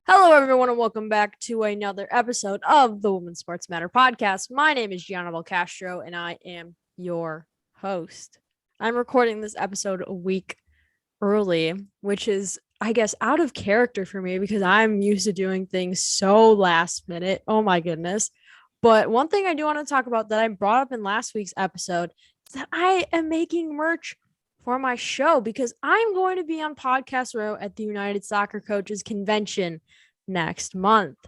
Hello, everyone, and welcome back to another episode of the Women's Sports Matter podcast. My name is Gianna Castro, and I am your host. I'm recording this episode a week early, which is, I guess, out of character for me because I'm used to doing things so last minute. Oh, my goodness. But one thing I do want to talk about that I brought up in last week's episode is that I am making merch for my show because I'm going to be on Podcast Row at the United Soccer Coaches Convention next month.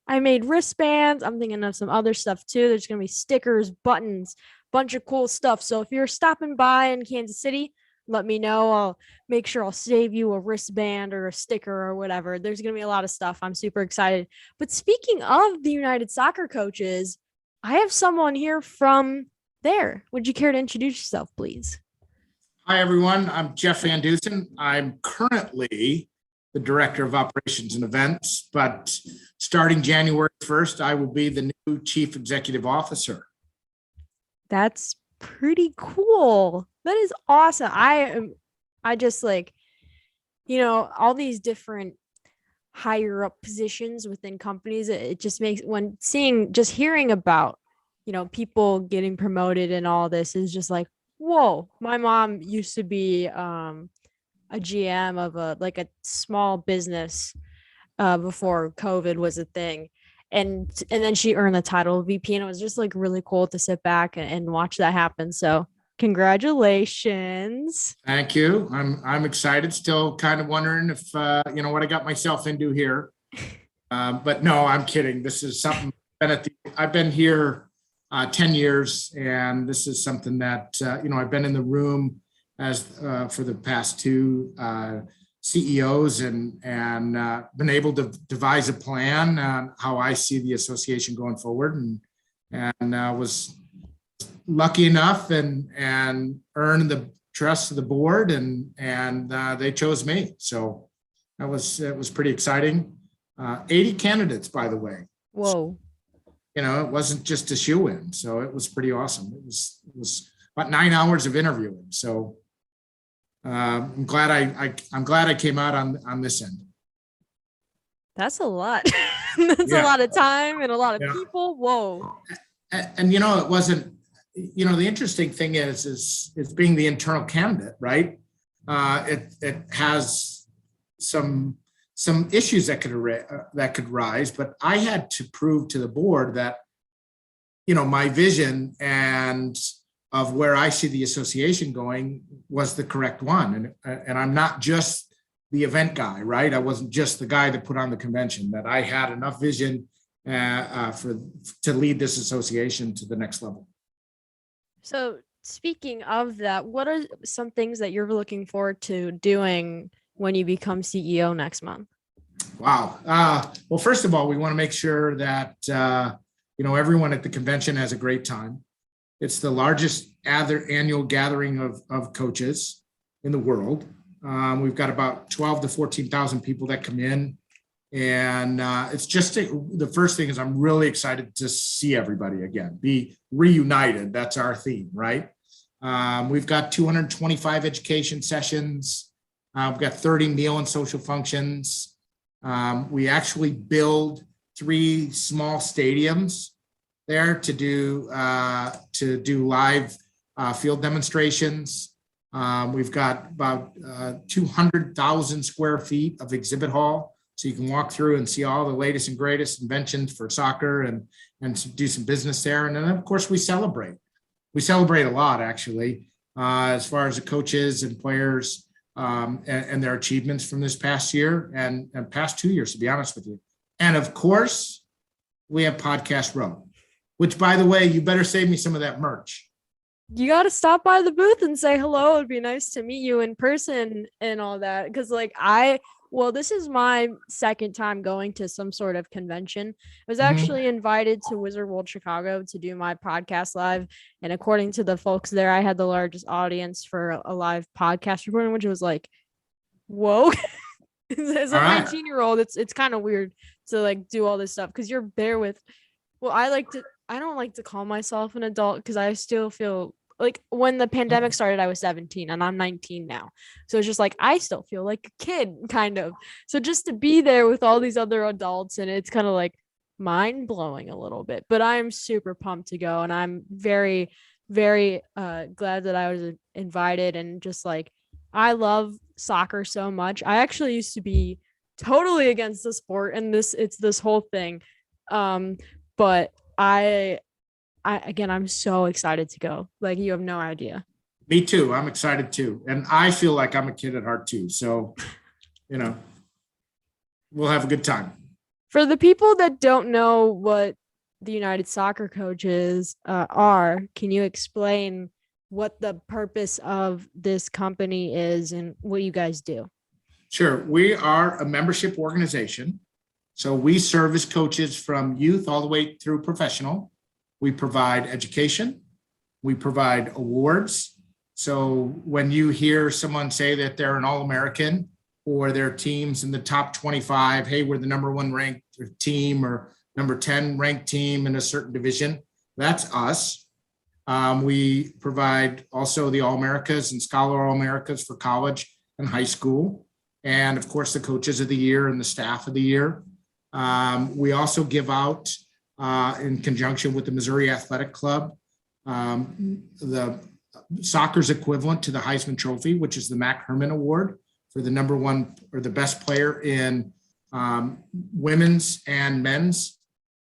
I made wristbands. I'm thinking of some other stuff too. There's going to be stickers, buttons, bunch of cool stuff. So if you're stopping by in Kansas City, let me know. I'll make sure I'll save you a wristband or a sticker or whatever. There's going to be a lot of stuff. I'm super excited. But speaking of the United Soccer Coaches, I have someone here from there. Would you care to introduce yourself, please? Hi, everyone. I'm Geoff VanDeusen. I'm currently the Director of Operations and Events, but starting January 1st, I will be the new Chief Executive Officer. That's pretty cool. That is awesome. I just like, all these different higher up positions within companies. It just makes hearing about, people getting promoted and all this is just like, whoa. My mom used to be a GM of a small business before COVID was a thing. And then she earned the title of VP, and it was just like really cool to sit back and watch that happen. So congratulations. Thank you. I'm excited. Still kind of wondering if what I got myself into here. But no, I'm kidding. This is something I've been here 10 years, and this is something that I've been in the room as for the past two CEOs and been able to devise a plan on how I see the association going forward, and was lucky enough and earned the trust of the board, and they chose me. So it was pretty exciting. 80 candidates, by the way. Whoa. It wasn't just a shoe-in, so it was pretty awesome. It was about 9 hours of interviewing. So I'm glad I came out on this end. That's a lot. That's a lot of time and a lot of people. Whoa. And it wasn't. The interesting thing is being the internal candidate, right? It has some issues that could rise, but I had to prove to the board that my vision and of where I see the association going was the correct one. And I'm not just the event guy, right? I wasn't just the guy that put on the convention, that I had enough vision to lead this association to the next level. So speaking of that, what are some things that you're looking forward to doing when you become CEO next month? Wow. Well, first of all, we want to make sure that, everyone at the convention has a great time. It's the largest annual gathering of coaches in the world. We've got about 12 to 14,000 people that come in. And it's just the first thing is I'm really excited to see everybody again, be reunited. That's our theme, right? We've got 225 education sessions. We've got 30 meal and social functions. We actually build 3 small stadiums there to do live field demonstrations. We've got about 200,000 square feet of exhibit hall, so you can walk through and see all the latest and greatest inventions for soccer and do some business there. And then, of course, we celebrate. We celebrate a lot, actually, as far as the coaches and players and their achievements from this past year and past 2 years, to be honest with you. And, of course, we have Podcast Row, which, by the way, you better save me some of that merch. You got to stop by the booth and say hello. It'd be nice to meet you in person and all that. Because this is my second time going to some sort of convention. I was actually invited to Wizard World Chicago to do my podcast live. And according to the folks there, I had the largest audience for a live podcast recording, which was like, whoa. As a 19-year-old, it's kind of weird to do all this stuff because you're there with, I don't like to call myself an adult because I still feel like when the pandemic started, I was 17 and I'm 19 now. So it's just like I still feel like a kid, kind of. So just to be there with all these other adults, and it's kind of like mind blowing a little bit. But I'm super pumped to go, and I'm very, very glad that I was invited. And just like I love soccer so much. I actually used to be totally against the sport, and it's this whole thing. But I'm so excited to go. Like you have no idea. Me too. I'm excited too. And I feel like I'm a kid at heart too. So, you know, we'll have a good time. For the people that don't know what the United Soccer Coaches are, can you explain what the purpose of this company is and what you guys do? Sure. We are a membership organization. So we service coaches from youth all the way through professional. We provide education. We provide awards. So when you hear someone say that they're an All-American or their team's in the top 25, hey, we're the number 1 ranked team or number 10 ranked team in a certain division, that's us. We provide also the All-Americas and Scholar All-Americas for college and high school. And of course, the coaches of the year and the staff of the year. We also give out, in conjunction with the Missouri Athletic Club, the soccer's equivalent to the Heisman Trophy, which is the Mac Herman Award for the number 1 or the best player in women's and men's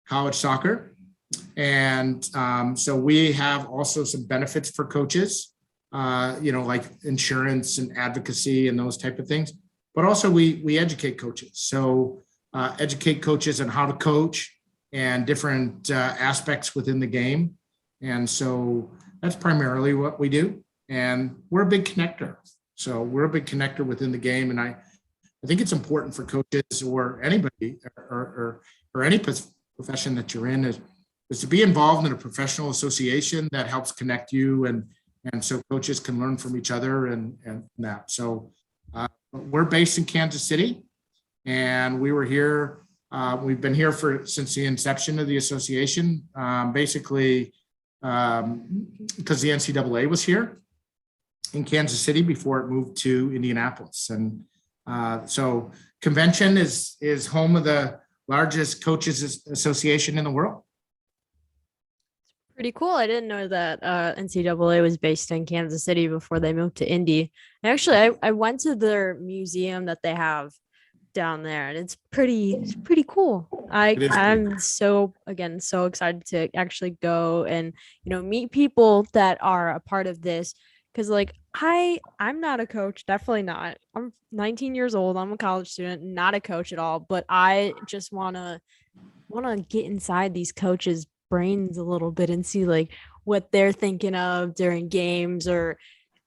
college soccer. And so we have also some benefits for coaches, like insurance and advocacy and those type of things. But also we educate coaches. So educate coaches on how to coach and different aspects within the game. And so that's primarily what we do. And we're a big connector. So we're a big connector within the game. And I think it's important for coaches or anybody or any profession that you're in is to be involved in a professional association that helps connect you and so coaches can learn from each other and that. So we're based in Kansas City, and we were here. We've been here since the inception of the association, basically because the NCAA was here in Kansas City before it moved to Indianapolis. And so convention is home of the largest coaches association in the world. Pretty cool. I didn't know that NCAA was based in Kansas City before they moved to Indy. And actually, I went to their museum that they have down there, and it's pretty cool. I'm so excited to actually go and meet people that are a part of this, because like I'm not a coach, definitely not. I'm 19 years old. I'm a college student, not a coach at all. But I just wanna get inside these coaches' brains a little bit and see like what they're thinking of during games or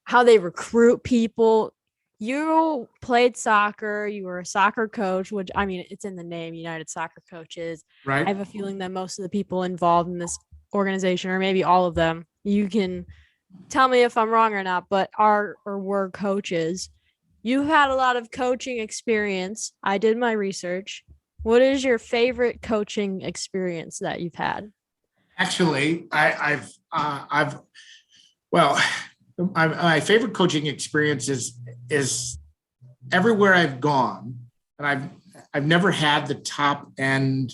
how they recruit people. You played soccer, you were a soccer coach, which I mean, it's in the name, United Soccer Coaches. Right. I have a feeling that most of the people involved in this organization, or maybe all of them, you can tell me if I'm wrong or not, but are or were coaches. You've had a lot of coaching experience. I did my research. What is your favorite coaching experience that you've had? Actually, my favorite coaching experience is everywhere I've gone, and I've never had the top end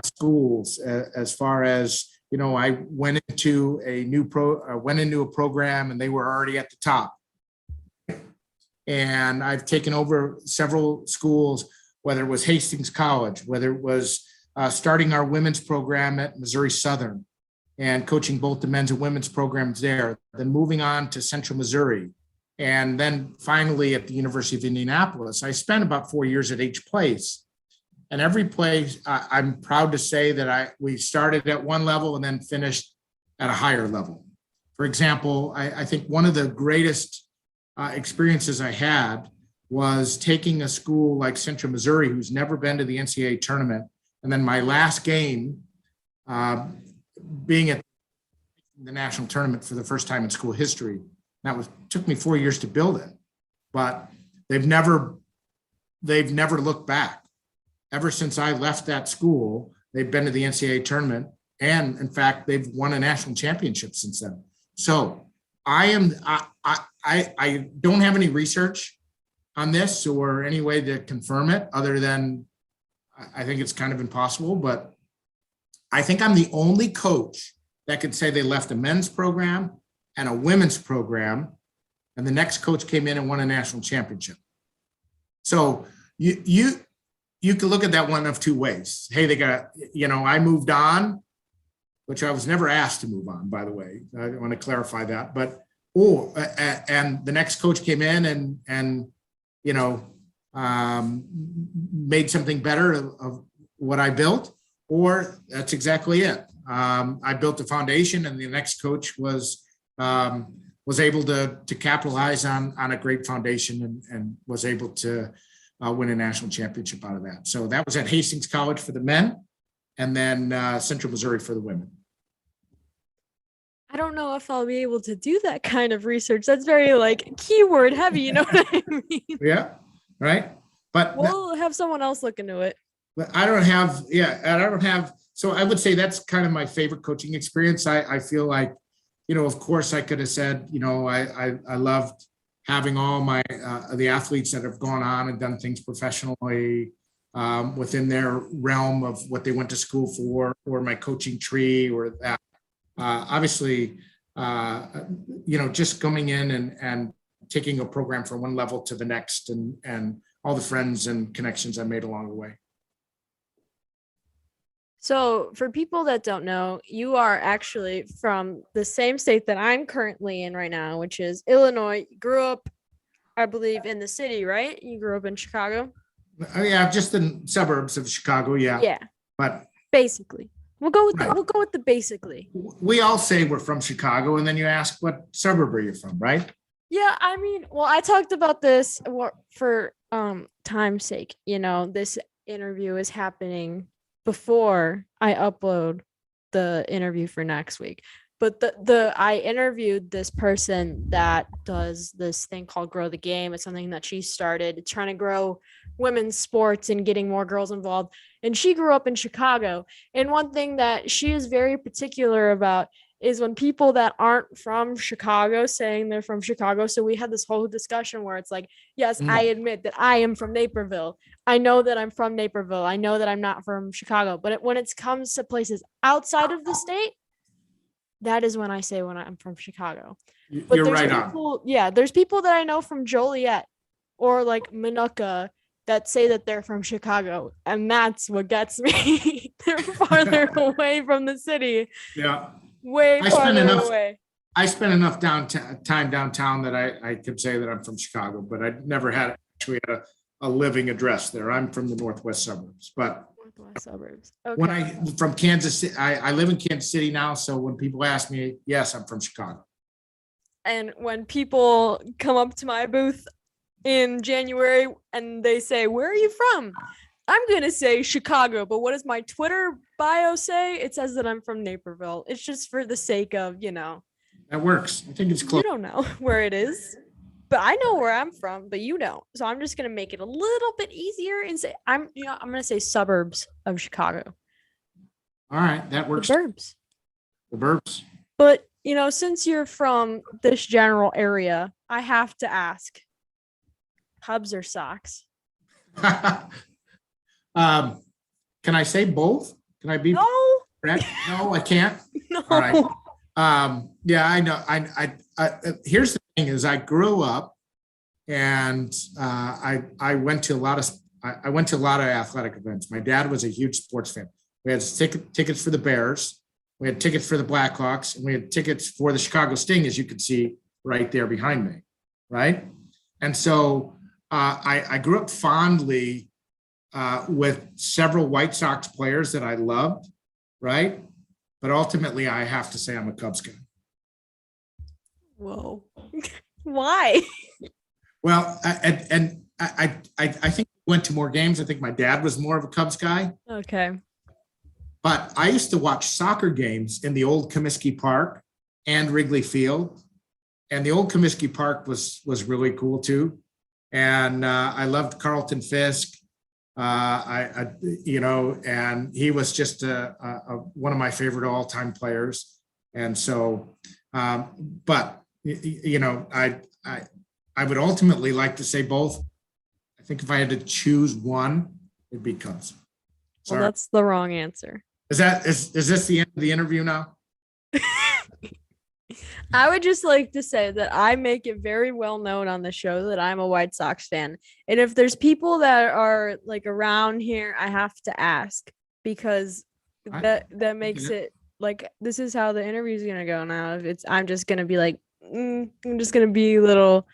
schools as far as I went into a program and they were already at the top, and I've taken over several schools, whether it was Hastings College, whether it was starting our women's program at Missouri Southern and coaching both the men's and women's programs there, then moving on to Central Missouri, and then finally at the University of Indianapolis. I spent about 4 years at each place. And every place, I'm proud to say that we started at one level and then finished at a higher level. For example, I think one of the greatest experiences I had was taking a school like Central Missouri, who's never been to the NCAA tournament. And then my last game, being at the national tournament for the first time in school history. Took me 4 years to build it, but they've never looked back. Ever since I left that school, they've been to the NCAA tournament, and in fact, they've won a national championship since then. So I don't have any research on this or any way to confirm it other than I think it's kind of impossible, but I think I'm the only coach that could say they left a men's program and a women's program, and the next coach came in and won a national championship. So you can look at that one of two ways. Hey, they got, I moved on, which I was never asked to move on, by the way. I want to clarify that. But and the next coach came in and made something better of what I built, or that's exactly it. I built the foundation, and the next coach was able to capitalize on a great foundation and was able to win a national championship out of that. So that was at Hastings College for the men, and then Central Missouri for the women. I don't know if I'll be able to do that kind of research. That's very keyword heavy, you know what I mean? Yeah, right. But we'll have someone else look into it. But I don't have, so I would say that's kind of my favorite coaching experience. I feel like, of course I could have said, I loved having all my, the athletes that have gone on and done things professionally within their realm of what they went to school for, or my coaching tree, or that. Obviously, just coming in and taking a program from one level to the next, and all the friends and connections I made along the way. So for people that don't know, you are actually from the same state that I'm currently in right now, which is Illinois. You grew up, I believe, in the city, right? You grew up in Chicago? Yeah, just in suburbs of Chicago, yeah. Yeah. But basically. We'll go with the basically. We all say we're from Chicago, and then you ask what suburb are you from, right? Yeah, I mean, well, I talked about this for time's sake. This interview is happening before I upload the interview for next week. But I interviewed this person that does this thing called Grow the Game. It's something that she started trying to grow women's sports and getting more girls involved. And she grew up in Chicago. And one thing that she is very particular about is when people that aren't from Chicago saying they're from Chicago. So we had this whole discussion where it's like, yes, I admit that I am from Naperville. I know that I'm from Naperville. I know that I'm not from Chicago. But when it comes to places outside of the state, that is when I say when I'm from Chicago. But you're there's right people, on. Yeah, there's people that I know from Joliet or Minooka that say that they're from Chicago, and that's what gets me. They're farther away from the city. Yeah, way farther away. I spent enough time downtown that I could say that I'm from Chicago, but I never had a living address there. I'm from the northwest suburbs, but. Northwest suburbs. Okay. When I'm from Kansas City, I live in Kansas City now. So when people ask me, yes, I'm from Chicago. And when people come up to my booth in January and they say, where are you from? I'm going to say Chicago. But what does my Twitter bio say? It says that I'm from Naperville. It's just for the sake of, That works. I think it's close. You don't know where it is. But I know where I'm from, but you don't. So I'm just going to make it a little bit easier and say I'm going to say suburbs of Chicago. All right, that works. The burbs. But, since you're from this general area, I have to ask, Cubs or Sox? Can I say both? Can I be correct? No, I can't. No. All right. Yeah, I know. I here's the thing is I grew up and I went to a lot of athletic events. My dad was a huge sports fan. We had tickets for the Bears, we had tickets for the Blackhawks, and we had tickets for the Chicago Sting, as you can see right there behind me, right? And so I grew up fondly with several White Sox players that I loved, right? But ultimately, I have to say I'm a Cubs guy. Whoa. Why? Well, and I think we went to more games. I think my dad was more of a Cubs guy. Okay. But I used to watch soccer games in the old Comiskey Park and Wrigley Field. And the old Comiskey Park was really cool too. And I loved Carlton Fisk. And he was just one of my favorite all-time players. And so, but I would ultimately like to say both. I think if I had to choose one, it'd be Cubs. Well, that's the wrong answer. Is this the end of the interview now? I would just like to say that I make it very well known on the show that I'm a White Sox fan. And if there's people that are like around here, I have to ask because that makes it like this is how the interview is gonna go now. If I'm just gonna be like, I'm just gonna be little.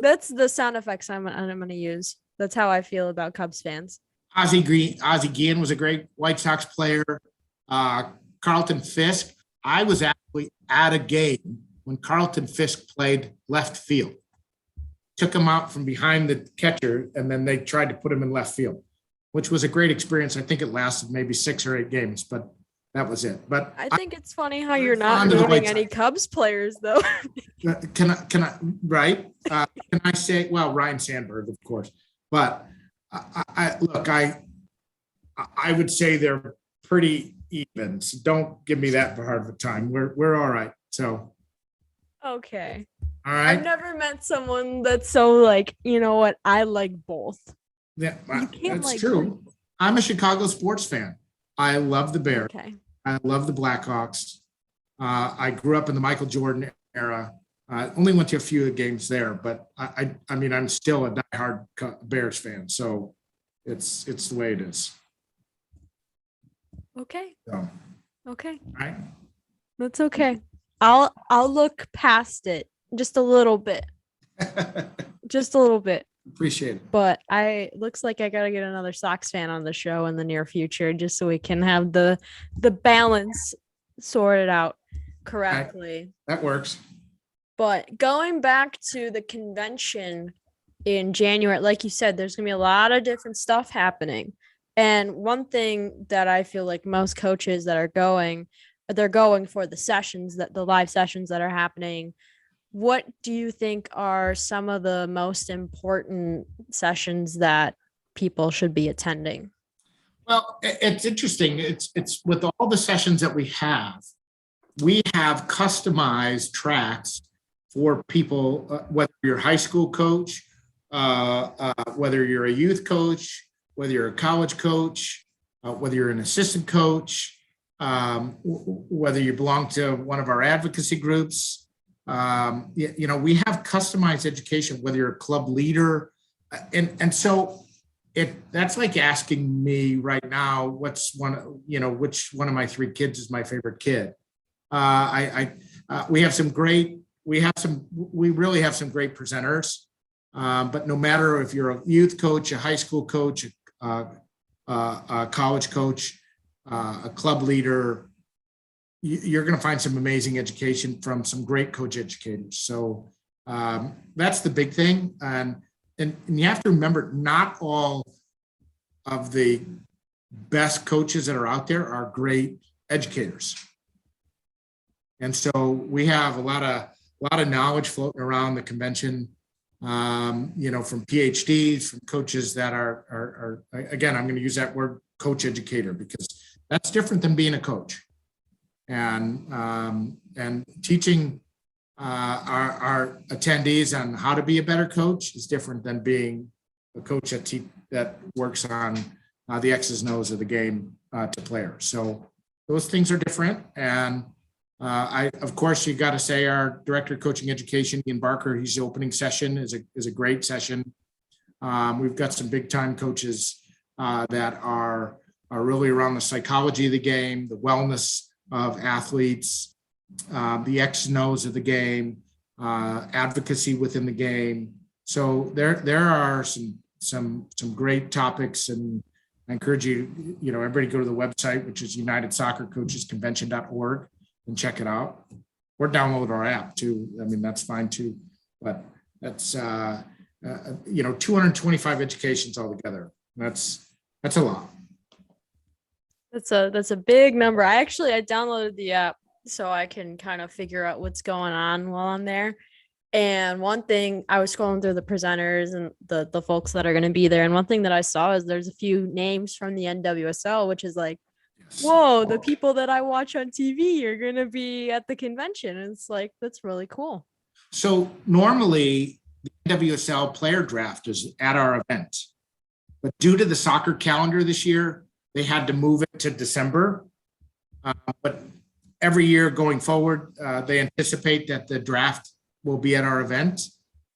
That's the sound effects I'm gonna use. That's how I feel about Cubs fans. Ozzie Guillen was a great White Sox player. Carlton Fisk. I was actually at a game when Carlton Fisk played left field. Took him out from behind the catcher, and then they tried to put him in left field, which was a great experience. I think it lasted maybe 6 or 8 games, but that was it. But I think it's funny how you're not naming any Cubs players, though. Can I right? Can I say, well, Ryan Sandberg, of course, but I would say they're pretty even. So don't give me that hard of a time. We're all right. So okay. All right. I've never met someone that's so like, you know what? I like both. Yeah, that's true. Both. I'm a Chicago sports fan. I love the Bears. Okay. I love the Blackhawks. I grew up in the Michael Jordan era. Only went to a few games there, but I mean, I'm still a diehard Bears fan. So it's the way it is. Okay. So, okay. All right. That's okay. I'll look past it just a little bit. Just a little bit. Appreciate it. But looks like I gotta get another Sox fan on the show in the near future, just so we can have the balance sorted out correctly. That works. But going back to the convention in January, like you said, there's gonna be a lot of different stuff happening. And one thing that I feel like most coaches that are going, they're going for the live sessions that are happening. What do you think are some of the most important sessions that people should be attending? Well, it's interesting. It's with all the sessions that we have customized tracks for people, whether you're a high school coach, whether you're a youth coach, whether you're a college coach, whether you're an assistant coach, whether you belong to one of our advocacy groups. We have customized education, whether you're a club leader. And so that's like asking me right now, which one of my 3 kids is my favorite kid. We really have some great presenters. But no matter if you're a youth coach, a high school coach, a college coach, a club leader, you're going to find some amazing education from some great coach educators. So that's the big thing. And you have to remember, not all of the best coaches that are out there are great educators. And so we have a lot of knowledge floating around the convention. From PhDs, from coaches that are again, I'm going to use that word, coach educator, because that's different than being a coach. And teaching our attendees on how to be a better coach is different than being a coach that works on the X's and O's of the game to players. So those things are different. And of course, you got to say our director of coaching education, Ian Barker, his opening session is a great session. We've got some big time coaches that are really around the psychology of the game, the wellness of athletes, the X and O's of the game, advocacy within the game. So there are some great topics, and I encourage everybody to go to the website, which is UnitedSoccerCoachesConvention.org, and check it out, or download our app too. I mean, that's fine too, but that's 225 educations altogether. That's a lot. That's a big number. I downloaded the app so I can kind of figure out what's going on while I'm there. And one thing, I was scrolling through the presenters and the folks that are going to be there, and one thing that I saw is there's a few names from the NWSL, which is like whoa, the people that I watch on TV are going to be at the convention. And it's like, that's really cool. So normally the WSL Player Draft is at our event, but due to the soccer calendar this year, they had to move it to December. But every year going forward, they anticipate that the draft will be at our event.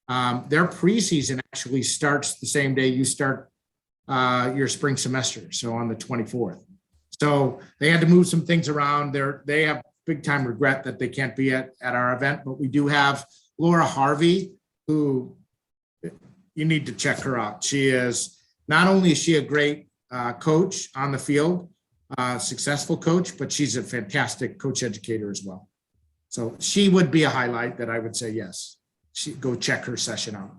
Their preseason actually starts the same day you start your spring semester, so on the 24th. So they had to move some things around. They have big time regret that they can't be at our event, but we do have Laura Harvey, who you need to check her out. She is, not only is she a great coach on the field, successful coach, but she's a fantastic coach educator as well. So she would be a highlight that I would say, yes, go check her session out.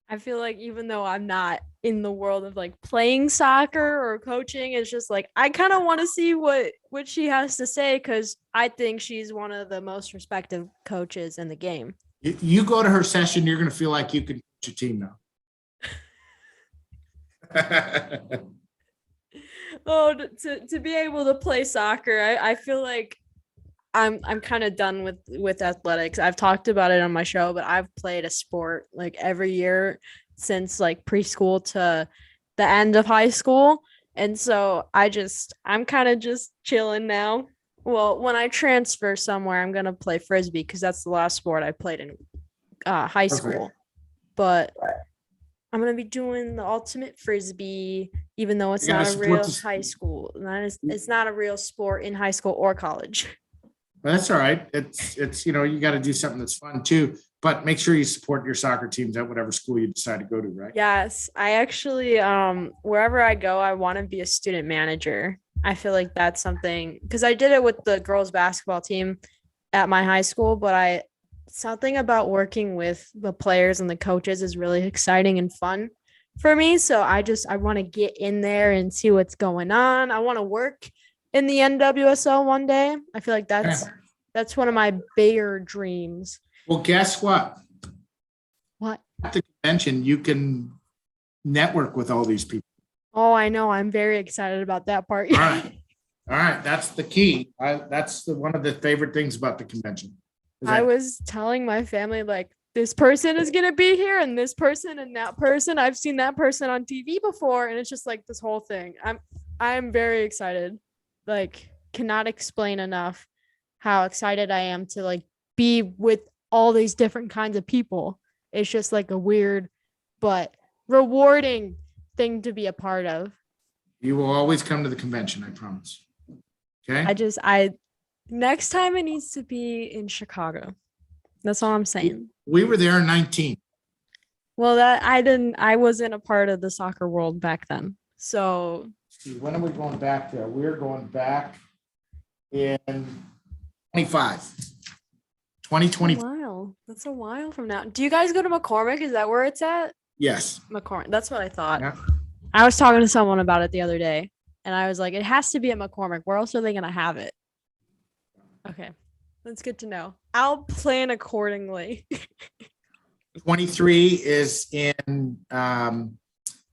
I feel like even though I'm not in the world of like playing soccer or coaching, it's just like I kind of want to see what she has to say, because I think she's one of the most respected coaches in the game. You go to her session, you're going to feel like you can coach your team now. Oh, to be able to play soccer, I feel like I'm kind of done with athletics. I've talked about it on my show, but I've played a sport like every year since like preschool to the end of high school. And so I'm kind of just chilling now. Well, when I transfer somewhere, I'm going to play Frisbee because that's the last sport I played in high school. But I'm going to be doing the ultimate Frisbee, even though it's not a real high school. It's not a real sport in high school or college. That's all right. It's you got to do something that's fun too, but make sure you support your soccer teams at whatever school you decide to go to, right? Yes. I actually, wherever I go, I want to be a student manager. I feel like that's something, because I did it with the girls basketball team at my high school, but something about working with the players and the coaches is really exciting and fun for me. So I want to get in there and see what's going on. I want to work in the NWSL one day. I feel like that's one of my bigger dreams. Well, guess what? What? At the convention, you can network with all these people. Oh, I know. I'm very excited about that part. All right. That's the key. That's one of the favorite things about the convention. I was telling my family, like, this person is going to be here and this person and that person. I've seen that person on TV before. And it's just like this whole thing. I'm very excited. Like, cannot explain enough how excited I am to like be with all these different kinds of people. It's just like a weird but rewarding thing to be a part of. You will always come to the convention, I promise. Okay. Next time it needs to be in Chicago. That's all I'm saying. We were there in 19. Well, I wasn't a part of the soccer world back then. So when are we going back there? We're going back in 2020. Wow, that's a while from now. Do you guys go to McCormick? Is that where it's at? Yes. McCormick. That's what I thought. Yeah. I was talking to someone about it the other day, and I was like, it has to be at McCormick. Where else are they going to have it? Okay, that's good to know. I'll plan accordingly. 23 is in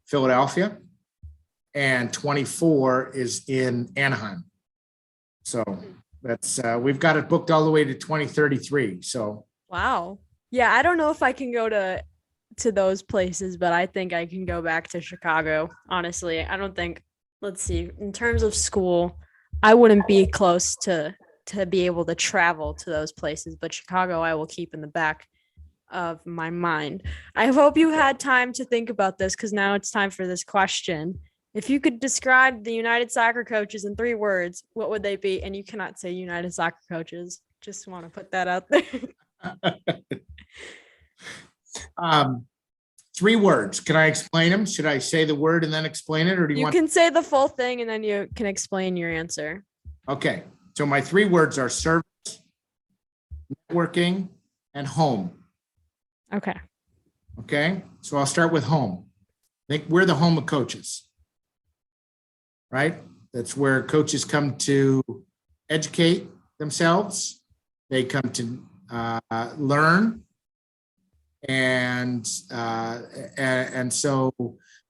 Philadelphia, and 24 is in Anaheim. So that's we've got it booked all the way to 2033. So wow. Yeah, I don't know if I can go to those places, but I think I can go back to Chicago. Honestly, I don't think. Let's see. In terms of school, I wouldn't be close to be able to travel to those places, but Chicago I will keep in the back of my mind. I hope you had time to think about this, because now it's time for this question. If you could describe the United Soccer Coaches in 3 words, what would they be? And you cannot say United Soccer Coaches. Just want to put that out there. 3 words. Can I explain them? Should I say the word and then explain it, or do you want? You can say the full thing and then you can explain your answer. Okay. So my 3 words are service, networking, and home. Okay. Okay. So I'll start with home. I think we're the home of coaches, right? That's where coaches come to educate themselves. They come to learn. And so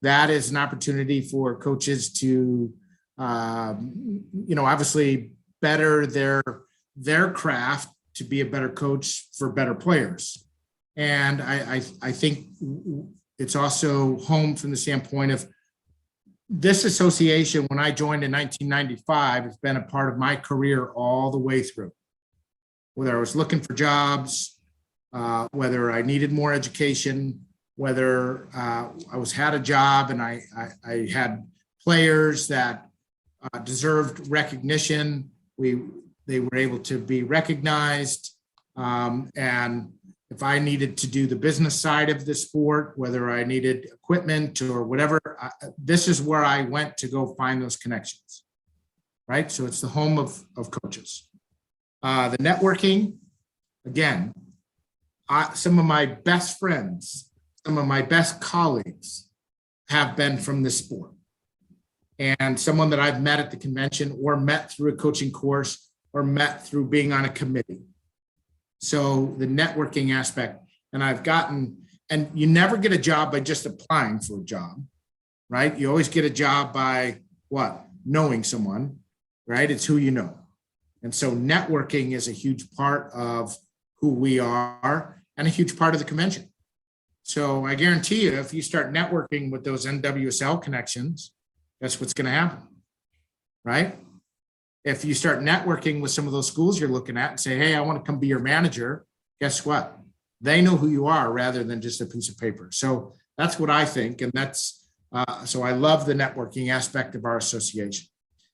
that is an opportunity for coaches to obviously better their craft to be a better coach for better players. And I think it's also home from the standpoint of this association. When I joined in 1995, it's been a part of my career all the way through. Whether I was looking for jobs, whether I needed more education, whether I had a job and I had players that deserved recognition. They were able to be recognized. And if I needed to do the business side of the sport, whether I needed equipment or whatever, this is where I went to go find those connections, right? So it's the home of coaches. The networking, again, some of my best friends, some of my best colleagues have been from this sport. And someone that I've met at the convention or met through a coaching course or met through being on a committee. So the networking aspect, and and you never get a job by just applying for a job, right? You always get a job by what? Knowing someone, right? It's who you know. And so networking is a huge part of who we are and a huge part of the convention. So I guarantee you, if you start networking with those NWSL connections, that's what's going to happen, right? If you start networking with some of those schools you're looking at and say, hey, I want to come be your manager, guess what? They know who you are rather than just a piece of paper. So that's what I think. And that's, so I love the networking aspect of our association.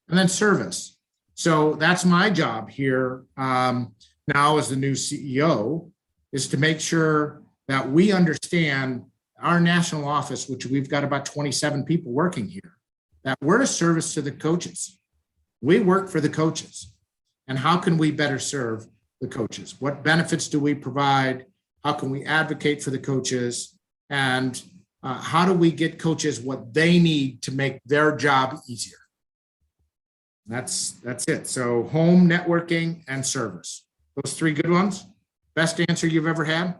And then service. So that's my job here now as the new CEO, is to make sure that we understand our national office, which we've got about 27 people working here, that we're a service to the coaches. We work for the coaches. And how can we better serve the coaches? What benefits do we provide? How can we advocate for the coaches? And how do we get coaches what they need to make their job easier? That's it. So home, networking, and service. Those three good ones. Best answer you've ever had,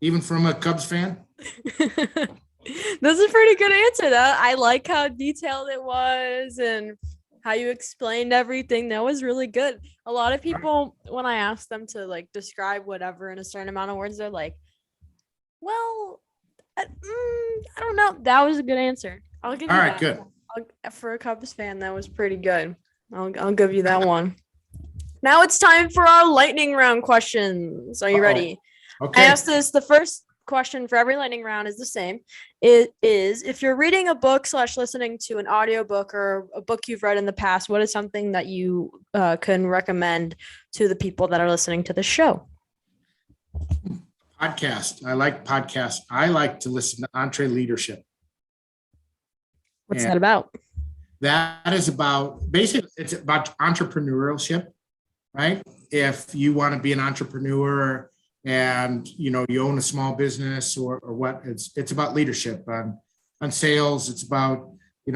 even from a Cubs fan? That's a pretty good answer. That I like how detailed it was and how you explained everything. That was really good. A lot of people, when I ask them to like describe whatever in a certain amount of words, they're like, well, I don't know. That was a good answer. I'll give you All that. right, good. For a Cubs fan, that was pretty good. I'll give you that one. Now it's time for our lightning round questions. Are you ready? Okay. I asked this. The first question for every lightning round is the same. It is, if you're reading a book / listening to an audiobook or a book you've read in the past, what is something that you can recommend to the people that are listening to the show? Podcast. I like podcasts. I like to listen to EntreLeadership. What's that about? That is about, basically, it's about entrepreneurship, right? If you want to be an entrepreneur and you own a small business or what, it's about leadership on sales. It's about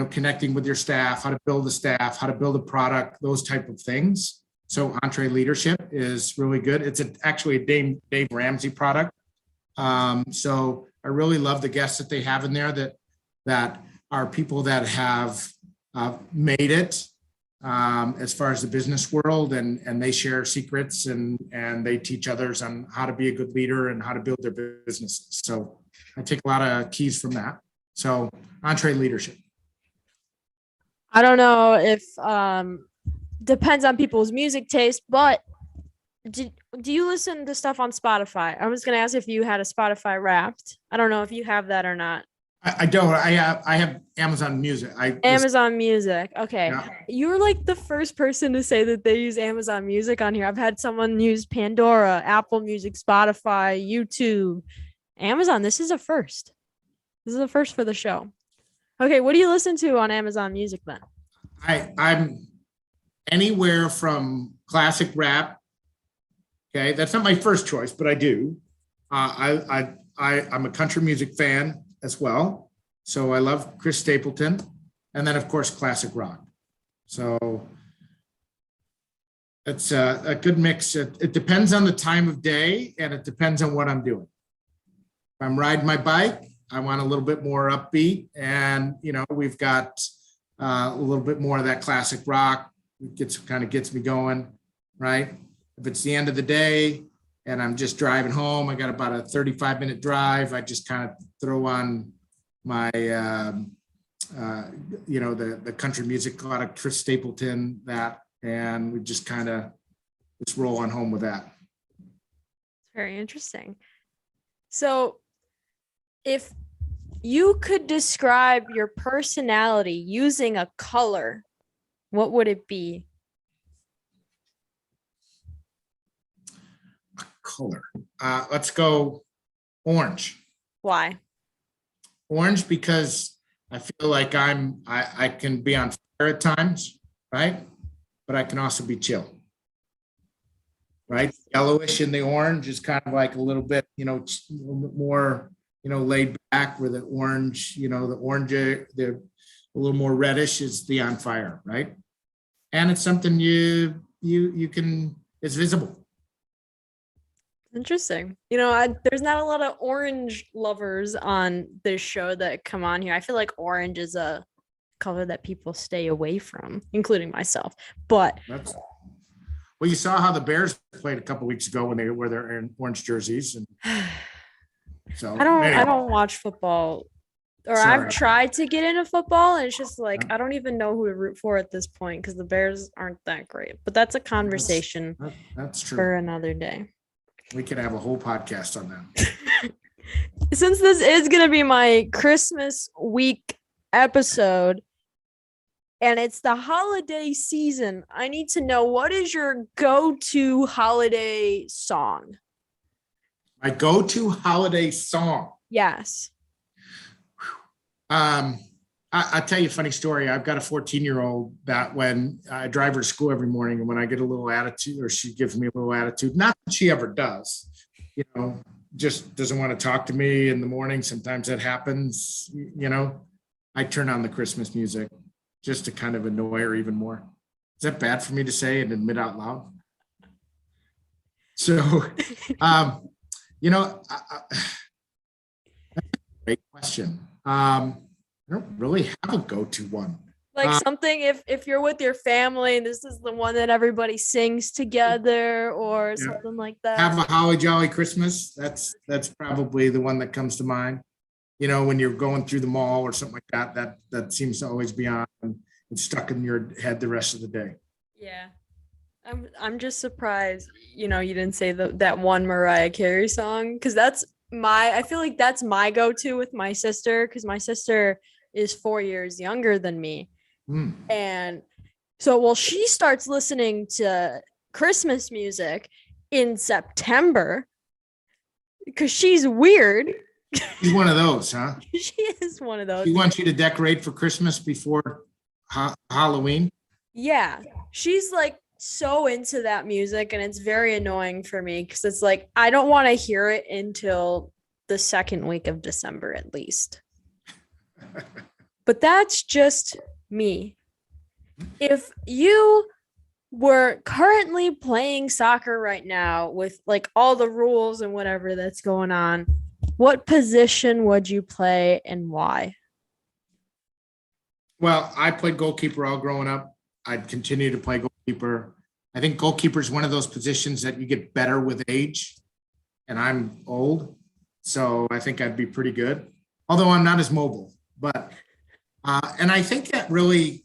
connecting with your staff, how to build a staff, how to build a product, those type of things. So EntreLeadership is really good. It's actually a Dave Ramsey product. So I really love the guests that they have in there that are people that have made it as far as the business world, and they share secrets and they teach others on how to be a good leader and how to build their businesses. So I take a lot of keys from that. So EntreLeadership. I don't know if depends on people's music taste, but do you listen to stuff on Spotify? I was going to ask if you had a Spotify Wrapped. I don't know if you have that or not. I don't. I have Amazon Music. Amazon Music. Okay. Yeah. You're like the first person to say that they use Amazon Music on here. I've had someone use Pandora, Apple Music, Spotify, YouTube, Amazon. This is a first. This is a first for the show. Okay. What do you listen to on Amazon Music then? I'm anywhere from classic rap. Okay. That's not my first choice, but I do. I'm a country music fan as well. So I love Chris Stapleton. And then, of course, classic rock. So it's a good mix. It depends on the time of day, and it depends on what I'm doing. If I'm riding my bike, I want a little bit more upbeat. And, we've got a little bit more of that classic rock. It gets me going, right? If it's the end of the day and I'm just driving home, I got about a 35-minute drive. I just kind of throw on my, the country music, a lot of Chris Stapleton, and we just kind of just roll on home with that. Very interesting. So if you could describe your personality using a color, what would it be? A color. Let's go orange. Why? Orange because I feel like I can be on fire at times, right? But I can also be chill. Right? Yellowish in the orange is kind of like a little bit, a little bit more, laid back, where the orange, the a little more reddish is the on fire, right? And it's something you can, it's visible. Interesting. There's not a lot of orange lovers on this show that come on here. I feel like orange is a color that people stay away from, including myself. But well, you saw how the Bears played a couple weeks ago when they were there in orange jerseys, and so I don't watch football, or Sorry. I've tried to get into football, and it's just like I don't even know who to root for at this point because the Bears aren't that great. But that's a conversation that's true for another day. We could have a whole podcast on that. Since this is going to be my Christmas week episode, and it's the holiday season, I need to know, what is your go-to holiday song? My go-to holiday song? Yes. I'll tell you a funny story. I've got a 14-year-old that when I drive her to school every morning, and when I get a little attitude, or she gives me a little attitude, not that she ever does, just doesn't want to talk to me in the morning. Sometimes that happens, I turn on the Christmas music just to kind of annoy her even more. Is that bad for me to say and admit out loud? So, that's a great question. I don't really have a go-to one. Like something, if you're with your family, this is the one that everybody sings together, or something like that. Have a Holly Jolly Christmas. That's probably the one that comes to mind. When you're going through the mall or something like that seems to always be on. It's stuck in your head the rest of the day. Yeah. I'm just surprised, you didn't say that one Mariah Carey song, because I feel like that's my go-to with my sister, because my sister is 4 years younger than me. And so, she starts listening to Christmas music in September because she's weird. She's one of those, huh? She is one of those. She wants you to decorate for Christmas before Halloween. Yeah. She's like so into that music, and it's very annoying for me because it's like I don't want to hear it until the second week of December at least. But that's just me. If you were currently playing soccer right now with like all the rules and whatever that's going on, what position would you play and why? Well, I played goalkeeper all growing up. I'd continue to play goalkeeper. I think goalkeeper is one of those positions that you get better with age, and I'm old, so I think I'd be pretty good. Although I'm not as mobile, but and I think that really,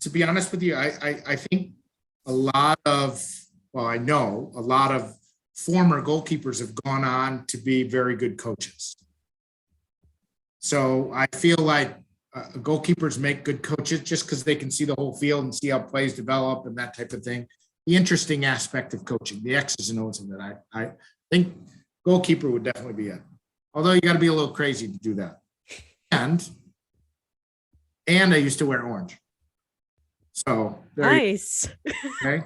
to be honest with you, I think I know a lot of former goalkeepers have gone on to be very good coaches. So I feel like goalkeepers make good coaches just because they can see the whole field and see how plays develop and that type of thing. The interesting aspect of coaching, the X's and O's of it. I think goalkeeper would definitely be it. Although you got to be a little crazy to do that. And I used to wear orange. So nice. Okay.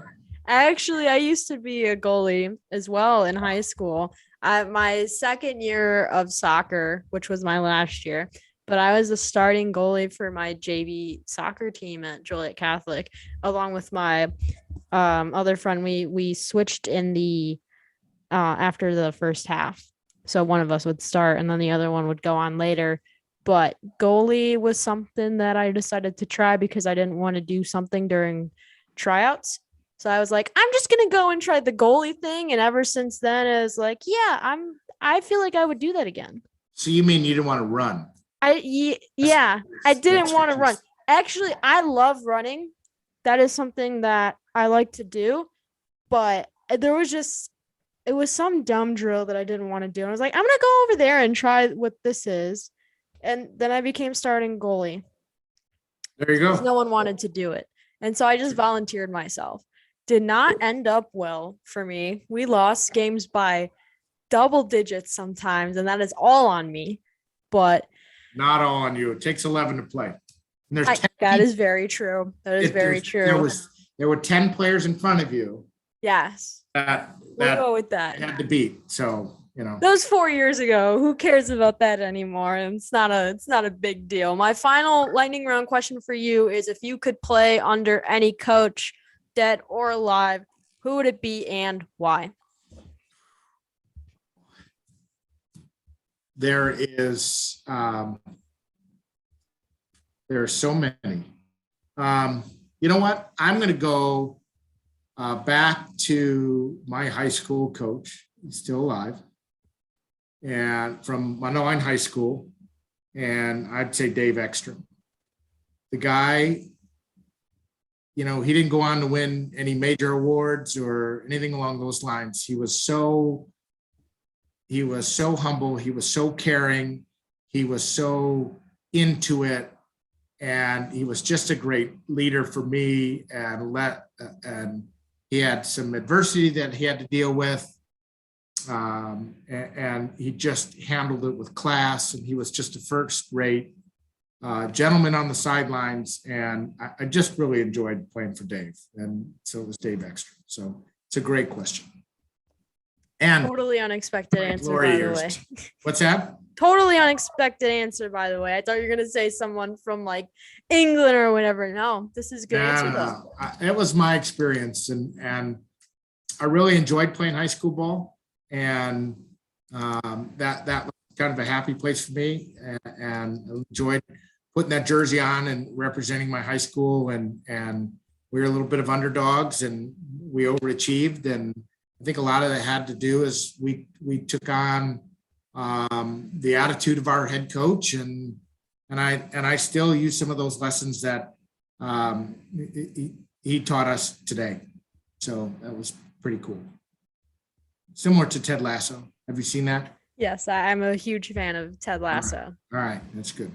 Actually, I used to be a goalie as well in high school. My second year of soccer, which was my last year, but I was a starting goalie for my JV soccer team at Joliet Catholic, along with my other friend. We switched in the after the first half. So one of us would start and then the other one would go on later. but goalie was something that I decided to try because I didn't want to do something during tryouts. So I was like, I'm just gonna go and try the goalie thing. And ever since then, it was like, yeah, I feel like I would do that again. So you mean you didn't want to run? Yeah, I didn't That's want to your run. Actually, I love running. That is something that I like to do. But there was just, it was some dumb drill that I didn't want to do. And I was like, I'm gonna go over there and try what this is. And then I became starting goalie. There you go. No one wanted to do it. And so I just volunteered myself. Did not end up well for me. We lost games by double digits sometimes, and that is all on me. But Not all on you. It takes 11 to play. And there's 10 that people. is very true. That is very true. There were 10 players in front of you Yes. that We'll go with that. had to beat. So, That was 4 years ago. Who cares about that anymore? It's not a big deal. My final lightning round question for you is, if you could play under any coach, dead or alive, who would it be and why? there are so many. You know what? I'm going to go back to my high school coach. He's still alive. And from Monoline High School. And I'd say Dave Ekstrom. The guy, he didn't go on to win any major awards or anything along those lines. He was so humble. He was so caring. He was so into it. And he was just a great leader for me, and he had some adversity that he had to deal with. And he just handled it with class, and he was just a first-rate gentleman on the sidelines. And I just really enjoyed playing for Dave, and so it was Dave Ekstrom. So it's a great question. And totally unexpected answer, by the way. What's that? Totally unexpected answer, by the way. I thought you were gonna say someone from like England or whatever. No, this is a good answer though. It was my experience, and I really enjoyed playing high school ball, and that was kind of a happy place for me, and enjoyed putting that jersey on and representing my high school, and we were a little bit of underdogs, and we overachieved, and I think a lot of that had to do is we took on the attitude of our head coach, and I still use some of those lessons that he taught us today. So that was pretty cool. Similar to Ted Lasso. Have you seen that? Yes, I'm a huge fan of Ted Lasso. All right, that's good.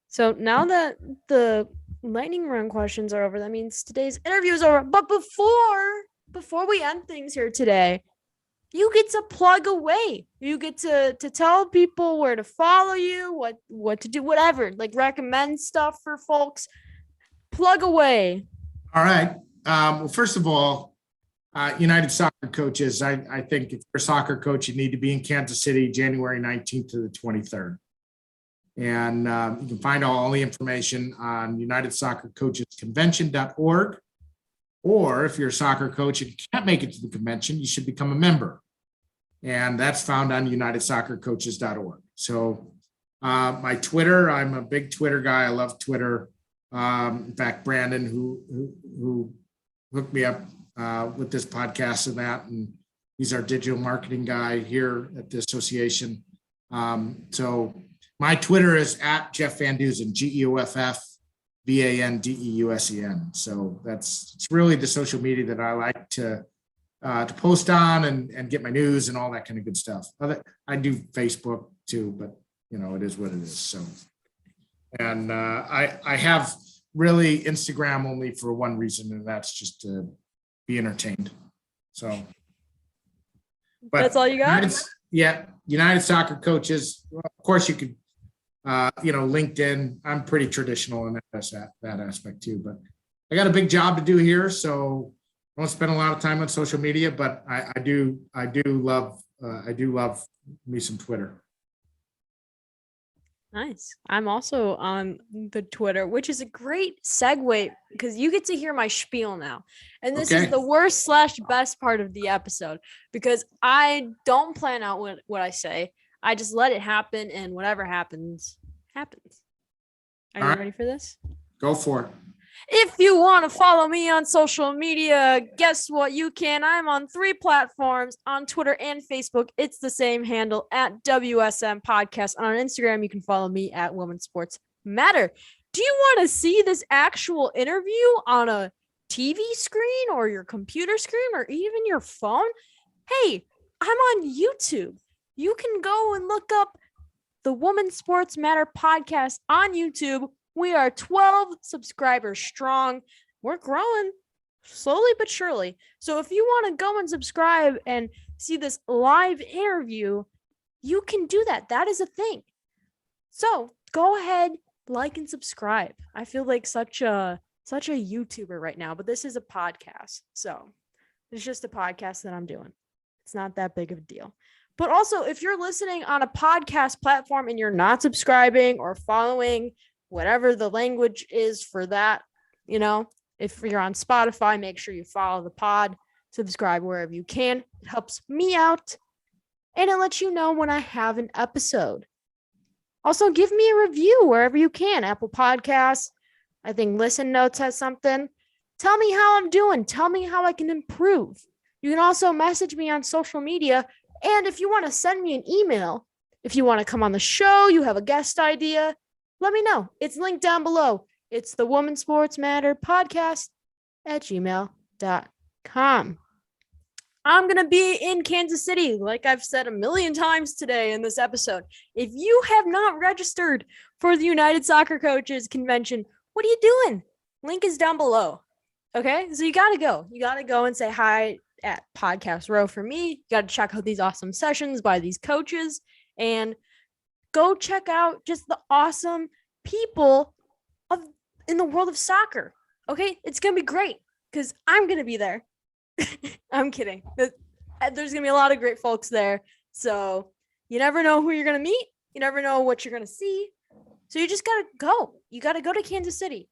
So now that the lightning round questions are over, that means today's interview is over. But before we end things here today, you get to plug away. You get to tell people where to follow you, what to do, whatever, like recommend stuff for folks. Plug away. All right. Well, first of all, United Soccer Coaches, I think if you're a soccer coach, you need to be in Kansas City, January 19th to the 23rd. And you can find all the information on UnitedSoccerCoachesConvention.org. Or if you're a soccer coach and can't make it to the convention, you should become a member. And that's found on UnitedSoccerCoaches.org. So my Twitter, I'm a big Twitter guy. I love Twitter. In fact, Brandon, who hooked me up with this podcast and that, and he's our digital marketing guy here at the association. So my Twitter is at Geoff VanDeusen, GeoffVanDeusen. So it's really the social media that I like to post on and get my news and all that kind of good stuff. I do Facebook too, but it is what it is. So, and I have really Instagram only for one reason, and that's just to be entertained. So, but that's all you got? United Soccer Coaches. Well, of course, you could. LinkedIn, I'm pretty traditional in that aspect too, but I got a big job to do here. So I won't spend a lot of time on social media, but I do love me some Twitter. Nice. I'm also on the Twitter, which is a great segue because you get to hear my spiel now. And this is the worst / best part of the episode because I don't plan out what I say. I just let it happen, and whatever happens, happens. Are All you right. ready for this? Go for it. If you want to follow me on social media, guess what? You can. I'm on 3 platforms, on Twitter and Facebook. It's the same handle at WSM Podcast. And on Instagram, you can follow me at Women's Sports Matter. Do you want to see this actual interview on a TV screen or your computer screen or even your phone? Hey, I'm on YouTube. You can go and look up the Women's Sports Matter Podcast on YouTube. We are 12 subscribers strong. We're growing slowly but surely. So if you want to go and subscribe and see this live interview, you can do that. That is a thing. So go ahead, like and subscribe. I feel like such a YouTuber right now, but this is a podcast. So it's just a podcast that I'm doing. It's not that big of a deal. But also, if you're listening on a podcast platform and you're not subscribing or following whatever the language is for that, if you're on Spotify, make sure you follow the pod, subscribe wherever you can. It helps me out, and it lets you know when I have an episode. Also, give me a review wherever you can. Apple Podcasts, I think Listen Notes has something. Tell me how I'm doing. Tell me how I can improve. You can also message me on social media. And if you want to send me an email, if you want to come on the show, you have a guest idea, let me know. It's linked down below. It's the Women's Sports Matter Podcast at gmail.com. I'm going to be in Kansas City, like I've said a million times today in this episode. If you have not registered for the United Soccer Coaches Convention, what are you doing? Link is down below. Okay, so you got to go. You got to go and say hi at Podcast Row for me. You got to check out these awesome sessions by these coaches and go check out just the awesome people in the world of soccer. Okay, it's going to be great because I'm going to be there. I'm kidding. There's going to be a lot of great folks there. So you never know who you're going to meet. You never know what you're going to see. So you just got to go. You got to go to Kansas City.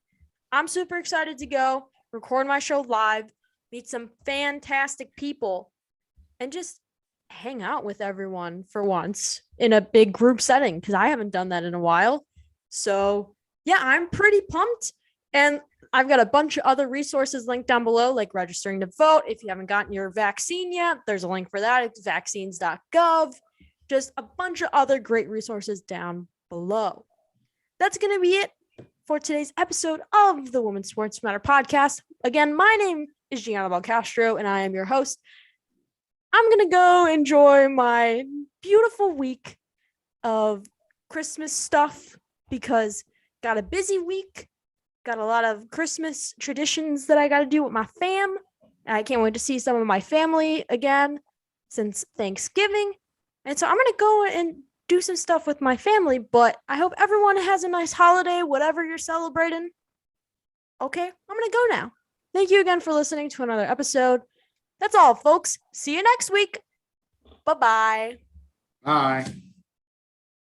I'm super excited to go record my show live, meet some fantastic people, and just hang out with everyone for once in a big group setting because I haven't done that in a while. So yeah, I'm pretty pumped. And I've got a bunch of other resources linked down below, like registering to vote. If you haven't gotten your vaccine yet, there's a link for that. It's vaccines.gov. Just a bunch of other great resources down below. That's going to be it for today's episode of the Women's Sports Matter Podcast. Again, my name is Gianna Castro, and I am your host. I'm going to go enjoy my beautiful week of Christmas stuff because got a busy week, got a lot of Christmas traditions that I got to do with my fam. And I can't wait to see some of my family again since Thanksgiving. And so I'm going to go and do some stuff with my family, but I hope everyone has a nice holiday, whatever you're celebrating. Okay, I'm going to go now. Thank you again for listening to another episode. That's all, folks. See you next week. Bye-bye. Bye.